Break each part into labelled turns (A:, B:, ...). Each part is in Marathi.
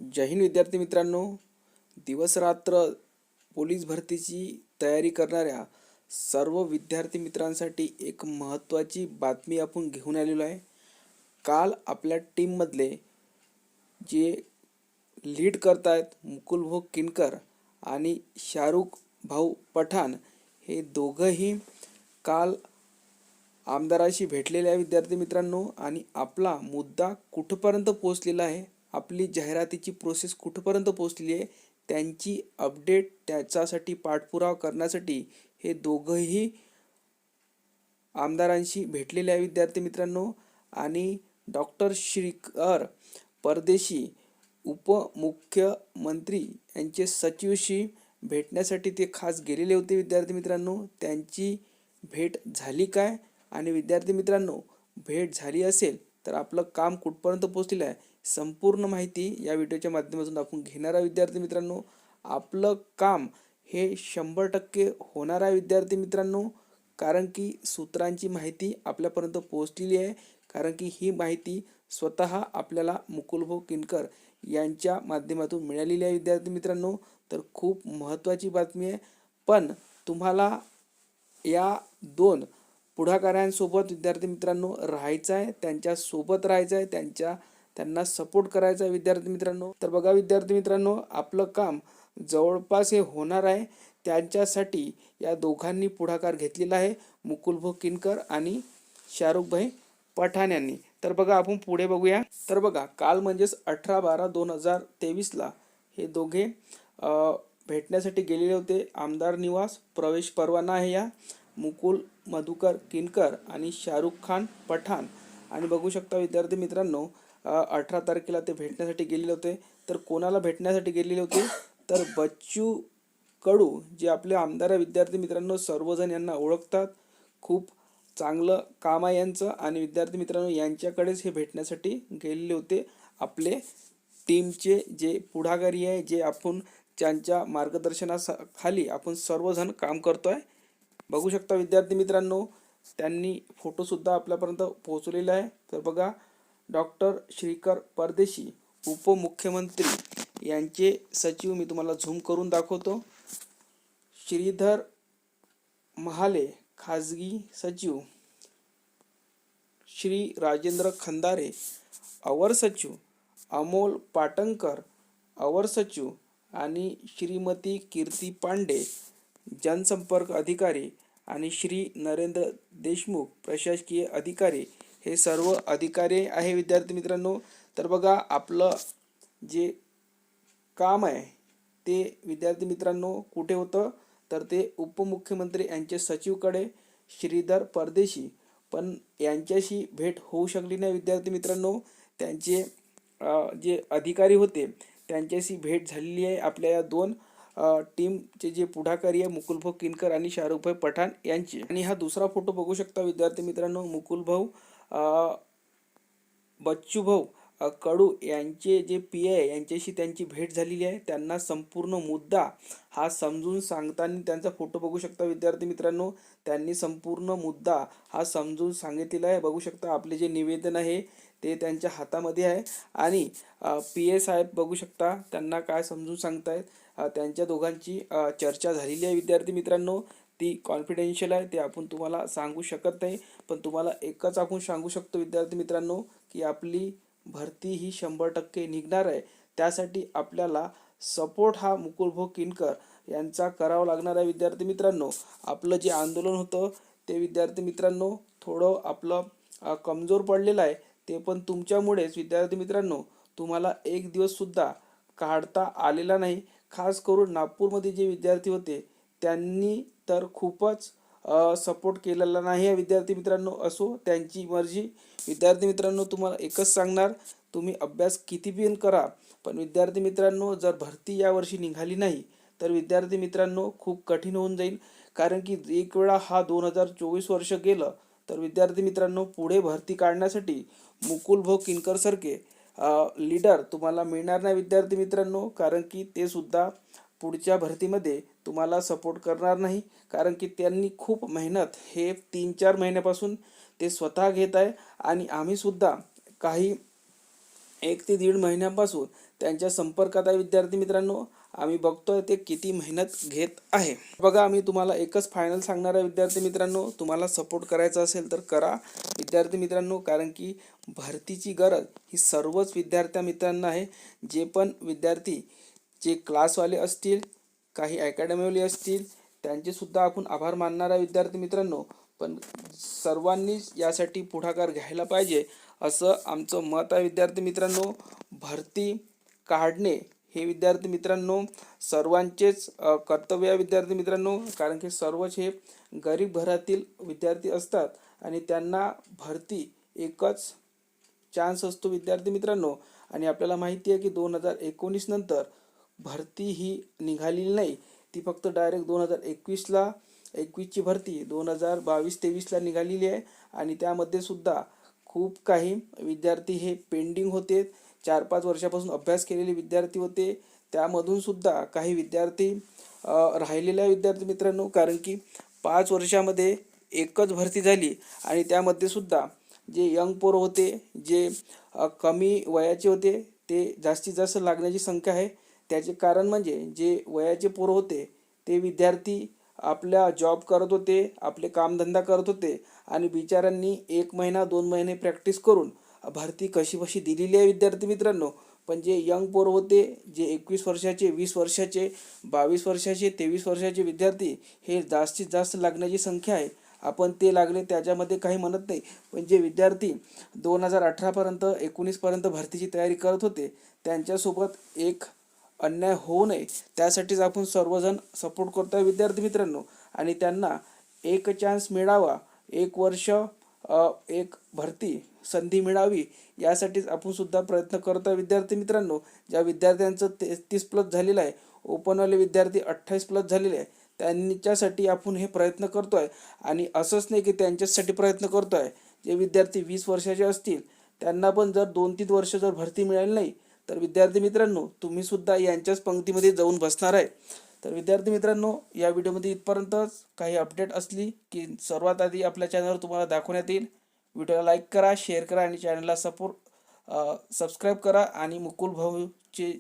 A: जय हिंद विद्यार्थी मित्रांनो, दिवस रात्र पोलीस भरतीची तयारी करणाऱ्या सर्व विद्यार्थी मित्रांसाठी एक महत्त्वाची बातमी आपण घेऊन आलेलो आहे. काल आपल्या टीममधले जे लीड करतायत मुकुल भाऊ किनकर आणि शाहरुख भाऊ पठाण हे दोघंही काल आमदाराशी भेटलेले आहे विद्यार्थी मित्रांनो. आणि आपला मुद्दा कुठपर्यंत पोहोचलेला आहे, आपली जाहिरातीची प्रोसेस कुठपर्यंत पोहोचलेली आहे, त्यांची अपडेट त्याच्यासाठी पाठपुरावा करण्यासाठी हे दोघंही आमदारांशी भेटलेले आहे विद्यार्थी मित्रांनो. आणि डॉक्टर श्रीकर परदेशी उपमुख्यमंत्री यांचे सचिवशी भेटण्यासाठी ते खास गेलेले होते विद्यार्थी मित्रांनो. त्यांची भेट झाली काय? आणि विद्यार्थी मित्रांनो, भेट झाली असेल तर आपलं काम कुठपर्यंत पोहोचलेलं आहे, संपूर्ण माहिती या व्हिडिओच्या माध्यमातून आपण घेणार आहे विद्यार्थी मित्रांनो. आपलं काम हे 100% होणार आहे विद्यार्थी मित्रांनो, कारण की सूत्रांची माहिती आपल्यापर्यंत पोहोचलेली आहे. कारण की ही माहिती स्वतः आपल्याला मुकुलभाऊ किनकर यांच्या माध्यमातून मिळालेली आहे विद्यार्थी मित्रांनो. तर खूप महत्त्वाची बातमी आहे. पण तुम्हाला या दोन पुढाकारांसोबत विद्यार्थी मित्रांनो राहायचं आहे, त्यांच्यासोबत राहायचं आहे, त्यांना सपोर्ट करायचा आहे विद्यार्थी मित्रांनो. तर बघा विद्यार्थी मित्रांनो, आपलं काम जवळपास हे होणार आहे. त्यांच्यासाठी या दोघांनी पुढाकार घेतलेला आहे, मुकुलभाऊ किनकर आणि शाहरुखभाई पठाण यांनी. तर बघा आपण पुढे बघूया. तर बघा, काल म्हणजेच 18/12/2023ला हे दोघे भेटण्यासाठी गेलेले होते. आमदार निवास, प्रवेश परवाना आहे या मुकुल मधुकर किनकर आणि शाहरुख खान पठाण. आणि बघू शकता विद्यार्थी मित्रांनो, 18 तारखेला ते भेटण्यासाठी गेलेले होते. तर कोणाला भेटण्यासाठी गेलेले होते, तर बच्चू कडू जे आपले आमदार आहे विद्यार्थी मित्रांनो, सर्वजण यांना ओळखतात, खूप चांगलं काम आहे यांचं. आणि विद्यार्थी मित्रांनो, यांच्याकडेच हे भेटण्यासाठी गेलेले होते. आपले टीमचे जे पुढाकारी आहे, जे आपण त्यांच्या मार्गदर्शनाखाली आपण सर्वजण काम करतो आहे. बघू शकता विद्यार्थी मित्रांनो, त्यांनी फोटोसुद्धा आपल्यापर्यंत पोहोचलेला आहे. तर बघा, डॉक्टर श्रीकर परदेशी उपमुख्यमंत्री यांचे सचिव, मी तुम्हाला झूम करून दाखवतो, श्रीधर महाले खाजगी सचिव, श्री राजेंद्र खंदारे अवर सचिव, अमोल पाटणकर अवर सचिव आणि श्रीमती कीर्ती पांडे जनसंपर्क अधिकारी आणि श्री नरेंद्र देशमुख प्रशासकीय अधिकारी, हे सर्व अधिकारी आहे विद्यार्थी मित्रांनो. तर बघा, आपलं जे काम आहे ते विद्यार्थी मित्रांनो कुठे होतं, तर ते उपमुख्यमंत्री यांचे सचिवकडे श्रीधर परदेशी. पण यांच्याशी भेट होऊ शकली नाही विद्यार्थी मित्रांनो. त्यांचे जे अधिकारी होते त्यांच्याशी भेट झालेली आहे आपल्या या दोन टीमचे जे पुढाकारी आहे, मुकुलभाऊ किनकर आणि शाहरुखभाई पठाण यांची. आणि हा दुसरा फोटो बघू शकता विद्यार्थी मित्रांनो, मुकुलभाऊ बच्चूभाऊ कडू यांचे जे पी आहे यांच्याशी त्यांची भेट झालेली आहे. त्यांना संपूर्ण मुद्दा हा समजून सांगताना त्यांचा फोटो बघू शकता विद्यार्थी मित्रांनो. त्यांनी संपूर्ण मुद्दा हा समजून सांगितलेला आहे. बघू शकता आपले जे निवेदन आहे ते त्यांच्या हातामध्ये आहे. आणि पी ए साहेब बघू शकता त्यांना काय समजून सांगतायत. त्यांच्या दोघांची चर्चा झालेली आहे विद्यार्थी मित्रांनो. ती कॉन्फिडेन्शियल आहे, ते आपण तुम्हाला सांगू शकत नाही. पण तुम्हाला एकच आपण सांगू शकतो विद्यार्थी मित्रांनो, की आपली भरती ही 100% निघणार आहे. त्यासाठी आपल्याला सपोर्ट हा मुकुलभाऊ किनकर यांचा करावा लागणार आहे विद्यार्थी मित्रांनो. आपलं जे आंदोलन होतं ते विद्यार्थी मित्रांनो थोडं आपलं कमजोर पडलेलं आहे. ते पण तुमच्यामुळेच विद्यार्थी मित्रांनो. तुम्हाला एक दिवससुद्धा काढता आलेला नाही. खास करून नागपूरमध्ये जे विद्यार्थी होते त्यांनी तर खूपच सपोर्ट केलेला नाही आहे विद्यार्थी मित्रांनो. असो, त्यांची मर्जी. विद्यार्थी मित्रांनो, तुम्हाला एकच सांगणार, तुम्ही अभ्यास किती पण करा, पण विद्यार्थी मित्रांनो जर भरती यावर्षी निघाली नाही तर विद्यार्थी मित्रांनो खूप कठीण होऊन जाईल. कारण की एक वेळा हा 2024 वर्ष गेलं तर विद्यार्थी मित्रांनो पुढे भरती काढण्यासाठी मुकुलभाऊ किनकर सारखे लीडर तुम्हाला मिळणार नाही विद्यार्थी मित्रांनो. कारण की ते सुद्धा पुढच्या भरतीमध्ये तुम्हाला सपोर्ट करणार नाही. कारण की त्यांनी खूप मेहनत हे 3-4 महिन्यापासून ते स्वतः घेत आहे. आणि आम्हीसुद्धा काही 1 ते 1.5 महिन्यापासून त्यांच्या संपर्कात आहे विद्यार्थी मित्रांनो. आम्ही बघतोय ते किती मेहनत घेत आहे. बघा, आम्ही तुम्हाला एकच फायनल सांगणार आहे विद्यार्थी मित्रांनो, तुम्हाला सपोर्ट करायचा असेल तर करा विद्यार्थी मित्रांनो, कारण की भरतीची गरज ही सर्वच विद्यार्थ्या मित्रांना आहे. जे पण विद्यार्थी जे क्लासवाले असतील, काही अकॅडमीवाले असतील, त्यांचेसुद्धा आपण आभार मानणार आहे विद्यार्थी मित्रांनो. पण सर्वांनीच यासाठी पुढाकार घ्यायला पाहिजे असं आमचं मत आहे विद्यार्थी मित्रांनो. भरती काढणे हे विद्यार्थी मित्रांनो सर्वांचेच कर्तव्य आहे विद्यार्थी मित्रांनो, कारण की सर्वच हे गरीब घरातील विद्यार्थी असतात आणि त्यांना भरती एकच चान्स असतो विद्यार्थी मित्रांनो. आणि आपल्याला माहिती आहे की 2019 नंतर भरती ही निघालेली नाही, ती फक्त डायरेक्ट 2021ला 21ची भरती 2022-23ला निघालेली आहे. आणि त्यामध्ये सुद्धा खूप काही विद्यार्थी हे पेंडिंग होते, 4-5 वर्षापासून अभ्यास केलेले विद्यार्थी होते, त्यामधून सुद्धा काही विद्यार्थी राहिलेले आहे विद्यार्थी मित्रांनो, कारण की 5 वर्षामध्ये एकच भरती झाली आणि त्यामध्ये सुद्धा जे यंग पोरं होते, जे कमी वयाचे होते, ते जास्तीत जास्त लागण्याची संख्या आहे. त्याचे कारण म्हणजे जे वयाचे पोरं होते ते विद्यार्थी आपल्या जॉब करत होते, आपले कामधंदा करत होते आणि बिचाऱ्यांनी 1 महिना 2 महिने प्रॅक्टिस करून भरती कशी दिलेली आहे विद्यार्थी मित्रांनो. पण जे यंग पोरं होते, जे 21 वर्षाचे, 20 वर्षाचे, 22 वर्षाचे, 23 वर्षाचे विद्यार्थी, हे जास्तीत जास्त लागण्याची संख्या आहे. आपण ते लागले त्याच्यामध्ये काही म्हणत नाही, पण जे विद्यार्थी 2018पर्यंत 19पर्यंत भरतीची तयारी करत होते, त्यांच्यासोबत एक अन्याय होऊ नये त्यासाठीच आपण सर्वजण सपोर्ट करतो आहे विद्यार्थी मित्रांनो. आणि त्यांना एक चान्स मिळावा, 1 वर्ष एक भरती संधी मिळावी यासाठीच आपण सुद्धा प्रयत्न करतो आहे विद्यार्थी मित्रांनो. ज्या विद्यार्थ्यांचं 33+ झालेलं आहे, ओपनवाले विद्यार्थी 28+ झालेले आहे, त्यांच्यासाठी आपण हे प्रयत्न करतो आहे. आणि असंच नाही की त्यांच्यासाठी प्रयत्न करतो आहे, जे विद्यार्थी 20 वर्षाचे असतील त्यांना पण जर 2-3 वर्ष जर भरती मिळाली नाही तर विद्यार्थी मित्रांनो तुम्हीसुद्धा यांच्याच पंक्तीमध्ये जाऊन बसणार आहे. तर विद्यार्थी मित्रांनो, या व्हिडिओमध्ये इथपर्यंतच. काही अपडेट असली की सर्वात आधी आपल्या चॅनलवर तुम्हाला दाखवण्यात येईल. व्हिडिओला लाईक करा, शेअर करा आणि चॅनलला सबस्क्राईब करा. आणि मुकुल भाऊचे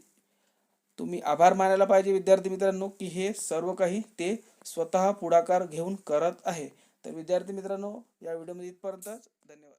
A: तुम्ही आभार मानायला पाहिजे विद्यार्थी मित्रांनो, की हे सर्व काही ते स्वतः पुढाकार घेऊन करत आहे. तर विद्यार्थी मित्रांनो, या व्हिडिओमध्ये इथपर्यंतच. धन्यवाद.